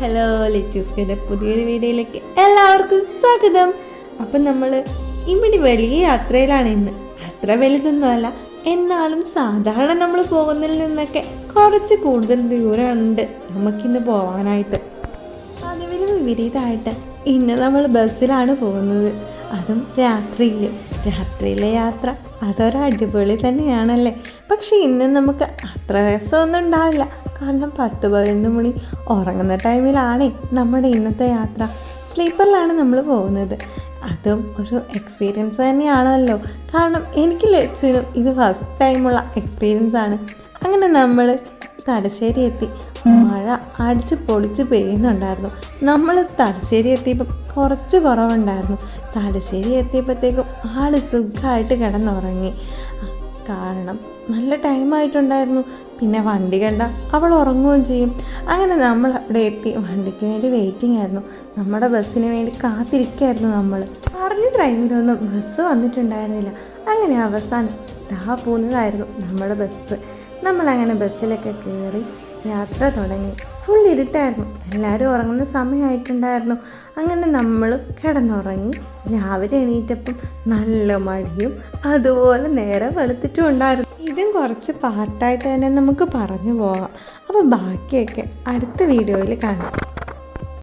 Hello ലിറ്റൂസ്കയുടെ പുതിയൊരു വീഡിയോയിലേക്ക് എല്ലാവർക്കും സ്വാഗതം. അപ്പം നമ്മൾ ഇവിടെ വലിയ യാത്രയിലാണ് ഇന്ന്. അത്ര വലുതൊന്നുമല്ല, എന്നാലും സാധാരണ നമ്മൾ പോകുന്നതിൽ നിന്നൊക്കെ കുറച്ച് കൂടുതൽ ദൂരമുണ്ട് നമുക്കിന്ന് പോകാനായിട്ട്. അതിലും വിപരീതമായിട്ട് ഇന്ന് നമ്മൾ ബസ്സിലാണ് പോകുന്നത്, അതും രാത്രിയിലെ യാത്ര അതൊരു അടിപൊളി തന്നെയാണല്ലേ. പക്ഷെ ഇന്ന് നമുക്ക് അത്ര രസമൊന്നും ഉണ്ടാവില്ല, കാരണം 10-11 മണി ഉറങ്ങുന്ന ടൈമിലാണേ നമ്മുടെ ഇന്നത്തെ യാത്ര. സ്ലീപ്പറിലാണ് നമ്മൾ പോകുന്നത്. അതും ഒരു എക്സ്പീരിയൻസ് തന്നെയാണല്ലോ, കാരണം എനിക്ക് ലച്ചുവിനും ഇത് ഫസ്റ്റ് ടൈമുള്ള എക്സ്പീരിയൻസ് ആണ്. അങ്ങനെ നമ്മൾ തലശ്ശേരി എത്തി. മഴ അടിച്ച് പൊളിച്ച് പെയ്യുന്നുണ്ടായിരുന്നു. നമ്മൾ തലശ്ശേരി എത്തിയപ്പം കുറച്ച് കുറവുണ്ടായിരുന്നു. തലശ്ശേരി എത്തിയപ്പോഴത്തേക്കും ആൾ സുഖമായിട്ട് കിടന്നുറങ്ങി, കാരണം നല്ല ടൈമായിട്ടുണ്ടായിരുന്നു. പിന്നെ വണ്ടി കണ്ട അവൾ ഉറങ്ങുകയും ചെയ്യും. അങ്ങനെ നമ്മൾ അവിടെ എത്തി. വണ്ടിക്ക് വേണ്ടി വെയിറ്റിംഗ് ആയിരുന്നു, നമ്മുടെ ബസ്സിന് വേണ്ടി കാത്തിരിക്കുകയായിരുന്നു. നമ്മൾ പറഞ്ഞ ടൈമിലൊന്നും ബസ് വന്നിട്ടുണ്ടായിരുന്നില്ല. അങ്ങനെ അവസാനം പോകുന്നതായിരുന്നു നമ്മുടെ ബസ്. നമ്മളങ്ങനെ ബസ്സിലൊക്കെ കയറി യാത്ര തുടങ്ങി. ഫുൾ ഇരുട്ടായിരുന്നു, എല്ലാവരും ഉറങ്ങുന്ന സമയമായിട്ടുണ്ടായിരുന്നു. അങ്ങനെ നമ്മൾ കിടന്നുറങ്ങി. രാവിലെ എണീറ്റപ്പം നല്ല മഴയും അതുപോലെ നേരെ വെളുത്തിട്ടും ഉണ്ടായിരുന്നു. ഇതും കുറച്ച് പാർട്ടായിട്ട് തന്നെ നമുക്ക് പറഞ്ഞു പോകാം. അപ്പോൾ ബാക്കിയൊക്കെ അടുത്ത വീഡിയോയിൽ കാണാം.